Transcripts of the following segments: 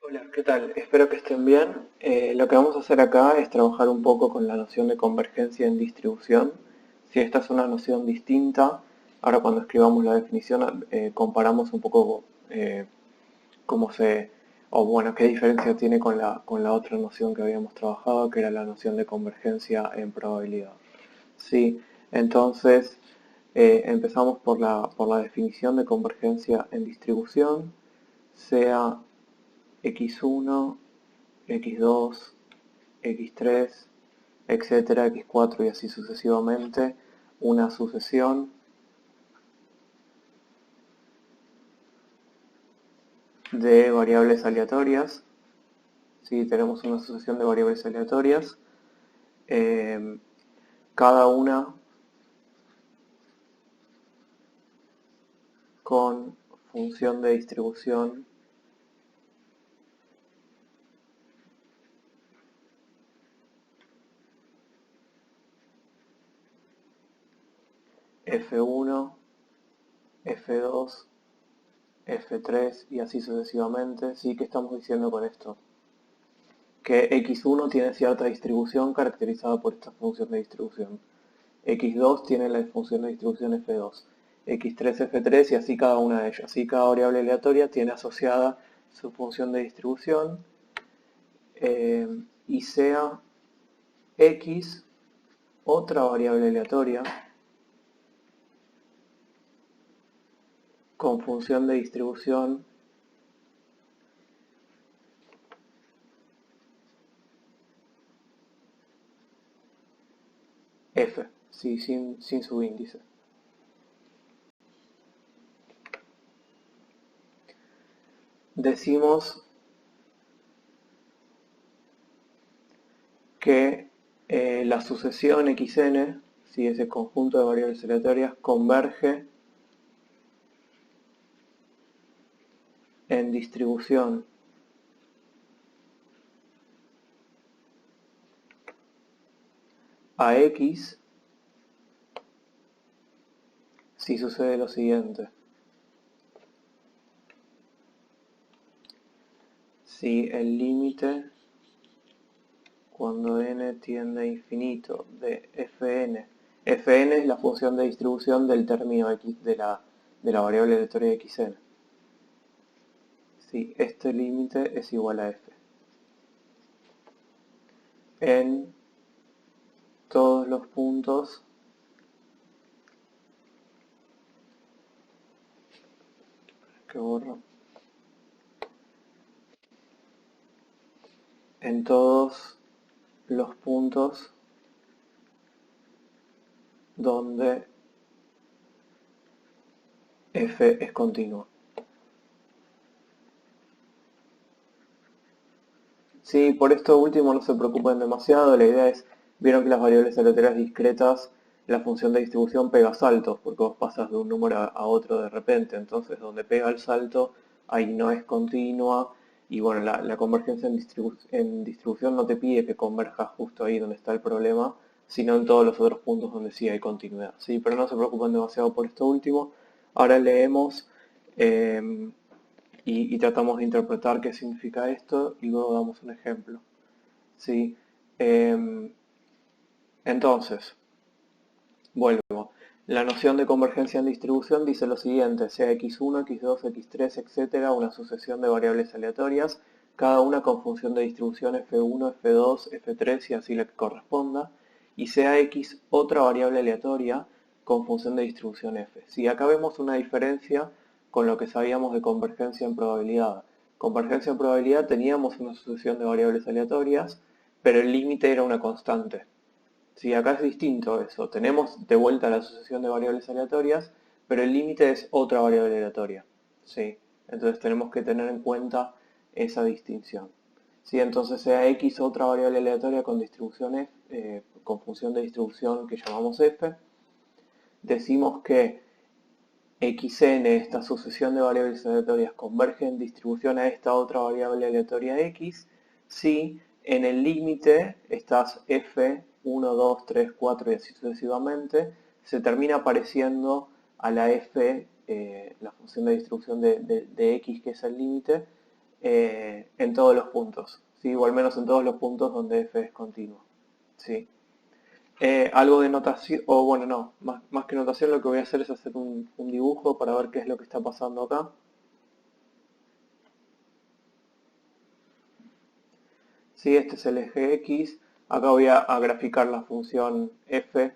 Hola, ¿qué tal? Espero que estén bien. Lo que vamos a hacer acá es trabajar un poco con la noción de convergencia en distribución. Si esta es una noción distinta, ahora cuando escribamos la definición comparamos un poco cómo se, o bueno, qué diferencia tiene con la otra noción que habíamos trabajado, que era la noción de convergencia en probabilidad. Sí, entonces empezamos por la definición de convergencia en distribución, sea x1, x2, x3, etcétera, x4 y así sucesivamente, una sucesión de variables aleatorias. Si tenemos una sucesión de variables aleatorias, eh, cada una con función de distribución f1, f2, f3 y así sucesivamente. ¿Sí? ¿Qué estamos diciendo con esto? Que x1 tiene cierta distribución caracterizada por esta función de distribución. x2 tiene la función de distribución f2, x3, f3 y así cada una de ellas. Así cada variable aleatoria tiene asociada su función de distribución y sea x otra variable aleatoria con función de distribución f, sí, sin subíndice. Decimos que la sucesión xn, si ese conjunto de variables aleatorias, converge en distribución a x si sucede lo siguiente. Si el límite cuando n tiende a infinito de fn, fn es la función de distribución del término x de la variable aleatoria xn. Si este límite es igual a f en todos los puntos que borro, en todos los puntos donde f es continuo. Sí, por esto último no se preocupen demasiado, la idea es, vieron que las variables aleatorias discretas, la función de distribución pega saltos, porque vos pasas de un número a otro de repente, entonces donde pega el salto, ahí no es continua, y bueno, la convergencia en distribución no te pide que converjas justo ahí donde está el problema, sino en todos los otros puntos donde sí hay continuidad. Sí, pero no se preocupen demasiado por esto último. Ahora leemos y tratamos de interpretar qué significa esto y luego damos un ejemplo. ¿Sí? Eh, entonces, vuelvo. La noción de convergencia en distribución dice lo siguiente, sea x1, x2, x3, etcétera, una sucesión de variables aleatorias, cada una con función de distribución f1, f2, f3 y así la que corresponda, y sea x otra variable aleatoria con función de distribución f. Si acá vemos una diferencia con lo que sabíamos de convergencia en probabilidad. Convergencia en probabilidad teníamos una sucesión de variables aleatorias, pero el límite era una constante. Sí, acá es distinto eso. Tenemos de vuelta la sucesión de variables aleatorias, pero el límite es otra variable aleatoria. Sí, entonces tenemos que tener en cuenta esa distinción. Sí, entonces sea x otra variable aleatoria con distribución f, con función de distribución que llamamos f, decimos que xn, esta sucesión de variables aleatorias, converge en distribución a esta otra variable aleatoria x, si en el límite estas f, 1, 2, 3, 4 y así sucesivamente, se termina pareciendo a la f, la función de distribución de x que es el límite, en todos los puntos, ¿sí? O al menos en todos los puntos donde f es continuo, ¿sí? Algo de notación, o bueno, no, más que notación, lo que voy a hacer es hacer un dibujo para ver qué es lo que está pasando acá. Sí, este es el eje X. Acá voy a graficar la función f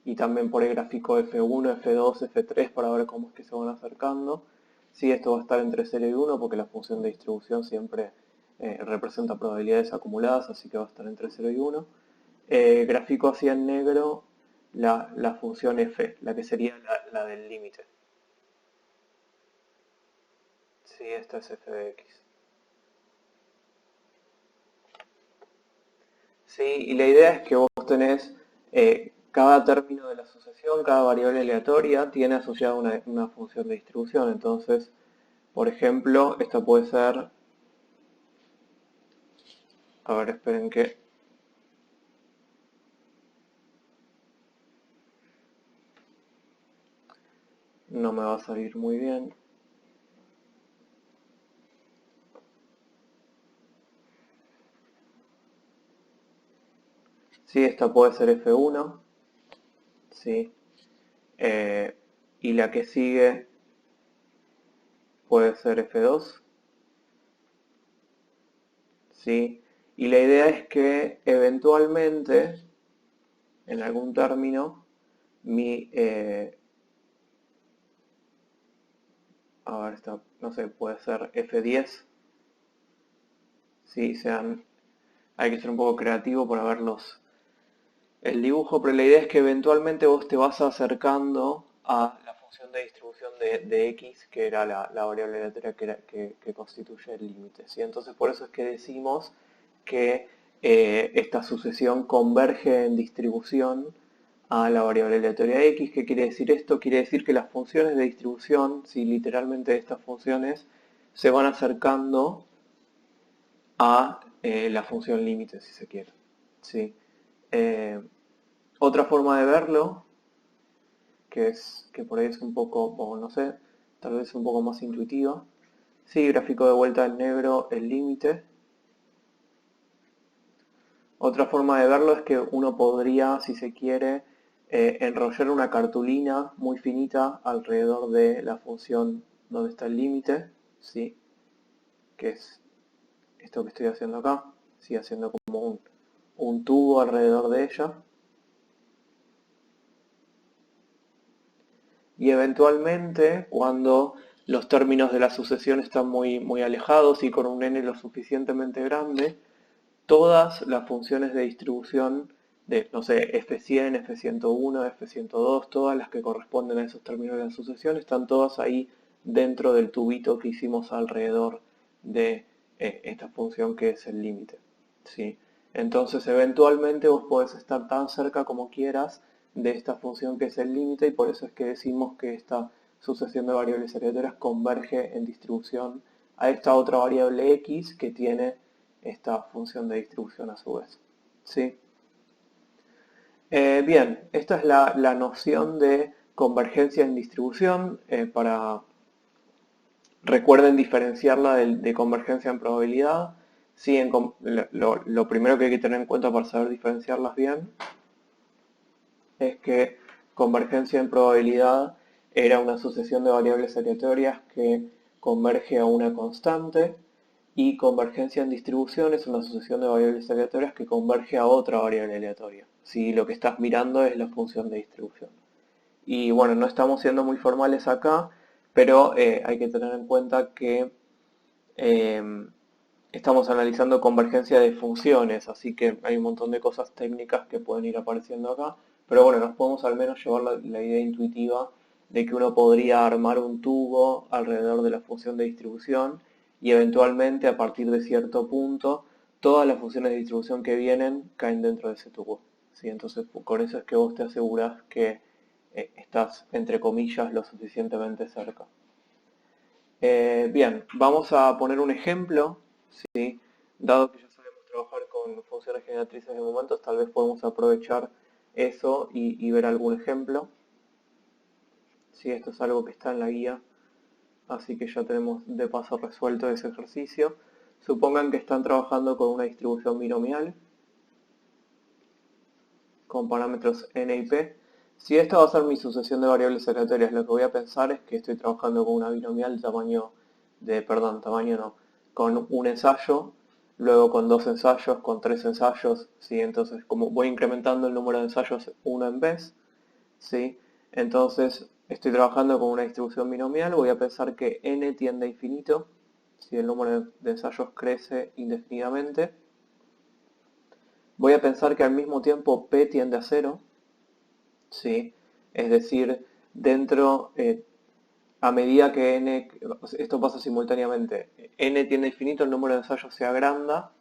y también por el gráfico f1, f2, f3 para ver cómo es que se van acercando. Sí, esto va a estar entre 0 y 1 porque la función de distribución siempre representa probabilidades acumuladas, así que va a estar entre 0 y 1. Gráfico así en negro la función f, la que sería la del límite. Sí, esta es f de x. Sí, y la idea es que vos tenés cada término de la sucesión, cada variable aleatoria tiene asociada una función de distribución. Entonces, por ejemplo, esta puede ser, a ver, esperen que no me va a salir muy bien. Sí, esta puede ser f1, sí, y la que sigue puede ser f2, sí, y la idea es que eventualmente, en algún término, a ver, no sé, puede ser f10, sí, hay que ser un poco creativo para verlos el dibujo, pero la idea es que eventualmente vos te vas acercando a la función de distribución de x, que era la variable aleatoria que constituye el límite, ¿sí? Entonces por eso es que decimos que esta sucesión converge en distribución a la variable aleatoria x. ¿Qué quiere decir esto? Quiere decir que las funciones de distribución, si literalmente estas funciones se van acercando a la función límite, si se quiere, ¿sí? Eh, Otra forma de verlo, que por ahí es un poco, o no sé, tal vez un poco más intuitiva. Sí, gráfico de vuelta en negro, el límite. Otra forma de verlo es que uno podría, si se quiere, enrollar una cartulina muy finita alrededor de la función donde está el límite, ¿sí? Que es esto que estoy haciendo acá, ¿sí? Haciendo como un tubo alrededor de ella. Y eventualmente, cuando los términos de la sucesión están muy alejados y con un n lo suficientemente grande, todas las funciones de distribución de, no sé, f100, f101, f102, todas las que corresponden a esos términos de la sucesión, están todas ahí dentro del tubito que hicimos alrededor de esta función que es el límite, ¿sí? Entonces, eventualmente vos podés estar tan cerca como quieras de esta función que es el límite, y por eso es que decimos que esta sucesión de variables aleatorias converge en distribución a esta otra variable x que tiene esta función de distribución a su vez, ¿sí? Bien, esta es la noción de convergencia en distribución. Recuerden diferenciarla de convergencia en probabilidad. Sí, lo primero que hay que tener en cuenta para saber diferenciarlas bien es que convergencia en probabilidad era una sucesión de variables aleatorias que converge a una constante, y convergencia en distribución es una sucesión de variables aleatorias que converge a otra variable aleatoria. Si lo que estás mirando es la función de distribución. Y bueno, no estamos siendo muy formales acá, pero hay que tener en cuenta que eh, estamos analizando convergencia de funciones, así que hay un montón de cosas técnicas que pueden ir apareciendo acá, pero bueno, nos podemos al menos llevar la idea intuitiva de que uno podría armar un tubo alrededor de la función de distribución y eventualmente a partir de cierto punto todas las funciones de distribución que vienen caen dentro de ese tubo, ¿sí? Entonces con eso es que vos te aseguras que estás entre comillas lo suficientemente cerca. Bien, vamos a poner un ejemplo, ¿sí? Dado que ya sabemos trabajar con funciones generatrices de momentos, tal vez podemos aprovechar eso y ver algún ejemplo. Sí, esto es algo que está en la guía, así que ya tenemos de paso resuelto ese ejercicio. Supongan que están trabajando con una distribución binomial con parámetros n y p. Si esta va a ser mi sucesión de variables aleatorias, lo que voy a pensar es que estoy trabajando con una binomial con un ensayo, luego con 2 ensayos, con 3 ensayos, ¿sí? Entonces como voy incrementando el número de ensayos uno en vez, ¿sí? Entonces estoy trabajando con una distribución binomial, voy a pensar que n tiende a infinito, si el número de ensayos crece indefinidamente. Voy a pensar que al mismo tiempo p tiende a 0, ¿sí? Es decir, a medida que n, esto pasa simultáneamente, n tiende a infinito, el número de ensayos se agranda,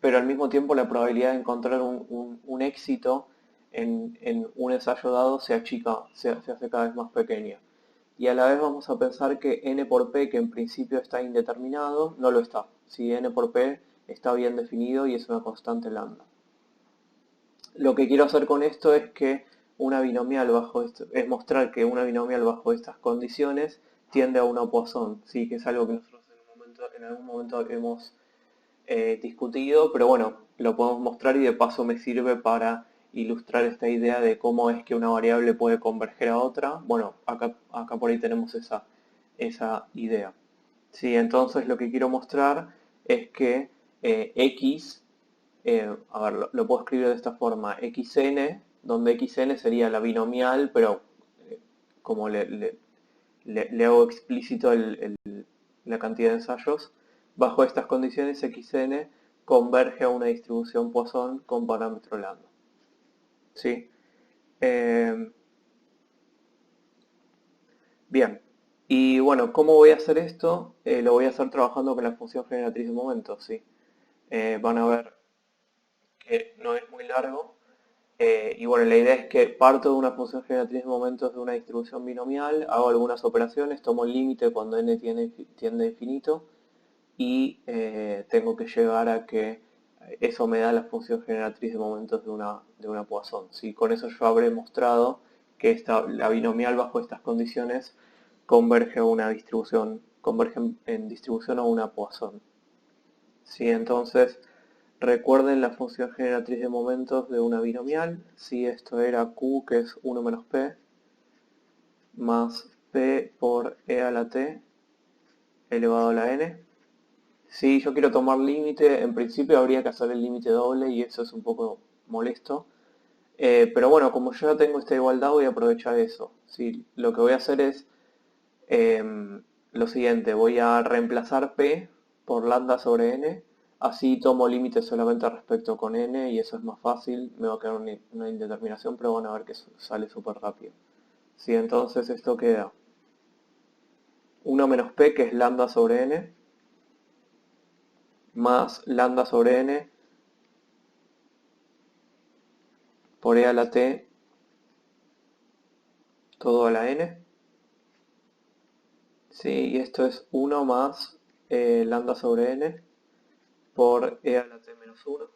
pero al mismo tiempo la probabilidad de encontrar un éxito en un ensayo dado se achica, se hace cada vez más pequeña. Y a la vez vamos a pensar que n por p, que en principio está indeterminado, no lo está. Si n por p está bien definido y es una constante lambda. Lo que quiero hacer con esto es que una binomial es mostrar que una binomial bajo estas condiciones tiende a una Poisson, ¿sí? Que es algo que nosotros en algún momento hemos discutido, pero bueno, lo podemos mostrar y de paso me sirve para ilustrar esta idea de cómo es que una variable puede converger a otra. Bueno, acá por ahí tenemos esa idea. ¿Sí? Entonces lo que quiero mostrar es que x, a ver, lo puedo escribir de esta forma, xn, donde xn sería la binomial, pero como le hago explícito la cantidad de ensayos, bajo estas condiciones xn converge a una distribución Poisson con parámetro lambda. ¿Sí? Bien, y bueno, ¿cómo voy a hacer esto? Lo voy a hacer trabajando con la función generatriz de momentos, ¿sí? Van a ver que no es muy largo. Y bueno, la idea es que parto de una función generatriz de momentos de una distribución binomial, hago algunas operaciones, tomo el límite cuando n tiende a infinito y tengo que llegar a que eso me da la función generatriz de momentos de una Poisson. ¿Sí? Con eso yo habré mostrado que la binomial bajo estas condiciones converge en distribución a una Poisson. ¿Sí? Entonces, recuerden la función generatriz de momentos de una binomial. Si esto era q, que es 1 menos p, más p por e a la t elevado a la n. Si yo quiero tomar límite, en principio habría que hacer el límite doble y eso es un poco molesto. Pero bueno, como yo ya tengo esta igualdad, voy a aprovechar eso. ¿Sí? Lo que voy a hacer es lo siguiente, voy a reemplazar p por lambda sobre n, así tomo límites solamente respecto con n y eso es más fácil, me va a quedar una indeterminación, pero van a ver que sale súper rápido. ¿Sí? Entonces esto queda 1 menos p, que es lambda sobre n, más lambda sobre n por e a la t todo a la n. ¿Sí? Y esto es 1 más lambda sobre n por e a la t menos 1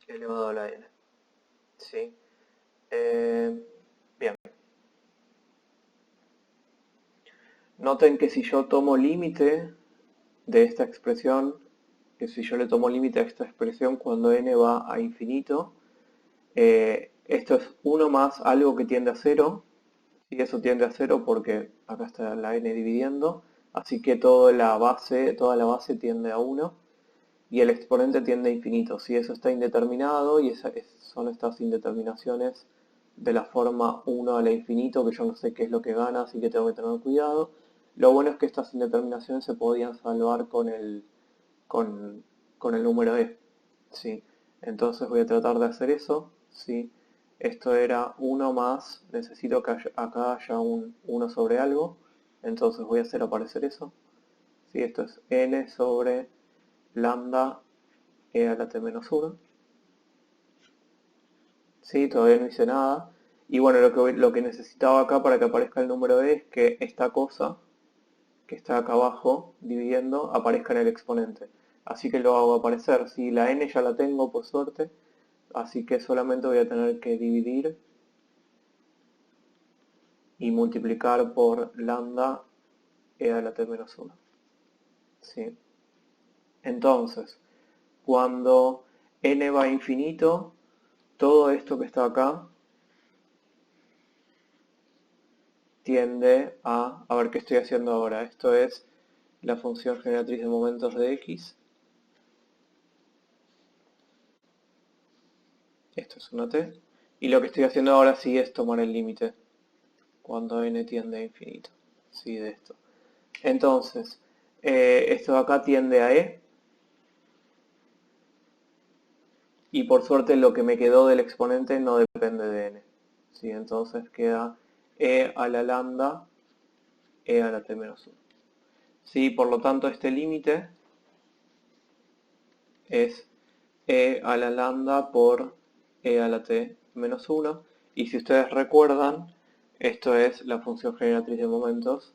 elevado a la n. ¿Sí? Bien. Noten que si yo tomo límite de esta expresión, que si yo le tomo límite a esta expresión cuando n va a infinito, esto es 1 más algo que tiende a 0, y eso tiende a 0 porque acá está la n dividiendo, así que toda la base tiende a 1 y el exponente tiende a infinito. Si eso está indeterminado y son estas indeterminaciones de la forma 1 a la infinito, que yo no sé qué es lo que gana, así que tengo que tener cuidado. Lo bueno es que estas indeterminaciones se podían salvar con el número e. ¿Sí? Entonces voy a tratar de hacer eso. ¿Sí? Esto era 1 más, necesito que acá haya un 1 sobre algo, entonces voy a hacer aparecer eso. ¿Sí? Esto es n sobre lambda e a la t menos 1. ¿Sí? Todavía no hice nada. Y bueno, lo que necesitaba acá para que aparezca el número e es que esta cosa que está acá abajo dividiendo aparezca en el exponente. Así que lo hago aparecer. Si la n ya la tengo por suerte, así que solamente voy a tener que dividir y multiplicar por lambda e a la t menos 1. ¿Sí? Entonces, cuando n va a infinito, todo esto que está acá tiende a ver qué estoy haciendo ahora. Esto es la función generatriz de momentos de x. Esto es una t. Y lo que estoy haciendo ahora sí es tomar el límite cuando n tiende a infinito. Sí, de esto. Entonces, esto de acá tiende a e. Y por suerte lo que me quedó del exponente no depende de n. ¿Sí? Entonces queda e a la lambda e a la t menos 1. ¿Sí? Por lo tanto, este límite es e a la lambda por e a la t menos 1. Y si ustedes recuerdan, esto es la función generatriz de momentos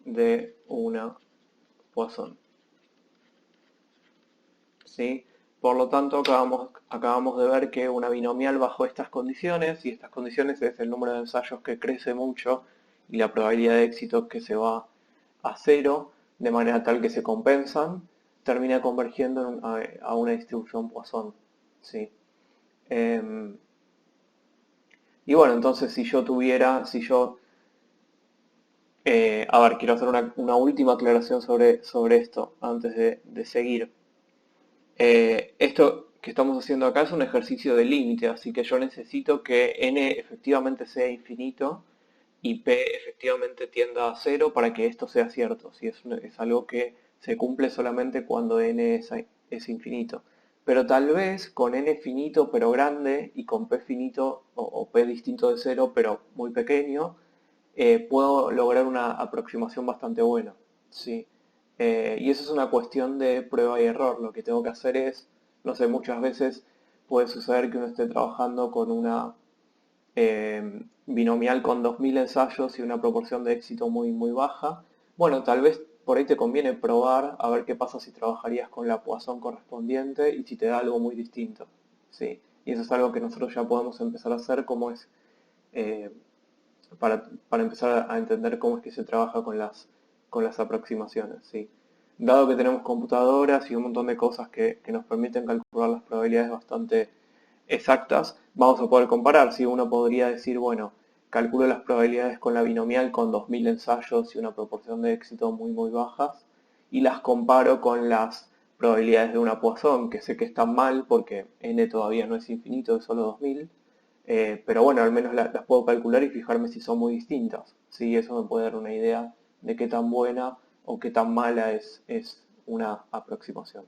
de una Poisson. ¿Sí? Por lo tanto, acabamos de ver que una binomial bajo estas condiciones, y estas condiciones es el número de ensayos que crece mucho y la probabilidad de éxito que se va a cero, de manera tal que se compensan, termina convergiendo a una distribución Poisson. ¿Sí? Y bueno, entonces si yo quiero hacer una última aclaración sobre esto antes de seguir. Esto que estamos haciendo acá es un ejercicio de límite, así que yo necesito que n efectivamente sea infinito y p efectivamente tienda a cero para que esto sea cierto. ¿Sí? Es algo que se cumple solamente cuando n es infinito. Pero tal vez con n finito pero grande y con p finito o p distinto de cero pero muy pequeño, puedo lograr una aproximación bastante buena. ¿Sí? Y eso es una cuestión de prueba y error. Lo que tengo que hacer es, no sé, muchas veces puede suceder que uno esté trabajando con una binomial con 2000 ensayos y una proporción de éxito muy, muy baja. Bueno, tal vez por ahí te conviene probar a ver qué pasa si trabajarías con la Poisson correspondiente y si te da algo muy distinto. ¿Sí? Y eso es algo que nosotros ya podemos empezar a hacer, como es eh, para empezar a entender cómo es que se trabaja con las aproximaciones. ¿Sí? Dado que tenemos computadoras y un montón de cosas que nos permiten calcular las probabilidades bastante exactas, vamos a poder comparar. Si uno podría decir, bueno, calculo las probabilidades con la binomial con 2000 ensayos y una proporción de éxito muy muy bajas, y las comparo con las probabilidades de una Poisson, que sé que están mal porque n todavía no es infinito, es solo 2000, pero bueno, al menos las puedo calcular y fijarme si son muy distintas. ¿Sí? Eso me puede dar una idea de qué tan buena o qué tan mala es una aproximación.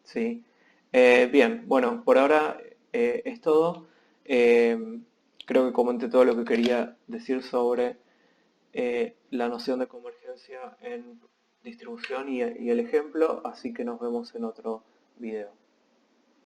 ¿Sí? Bien, bueno, por ahora es todo. Eh, Creo que comenté todo lo que quería decir sobre la noción de convergencia en distribución y el ejemplo, así que nos vemos en otro video.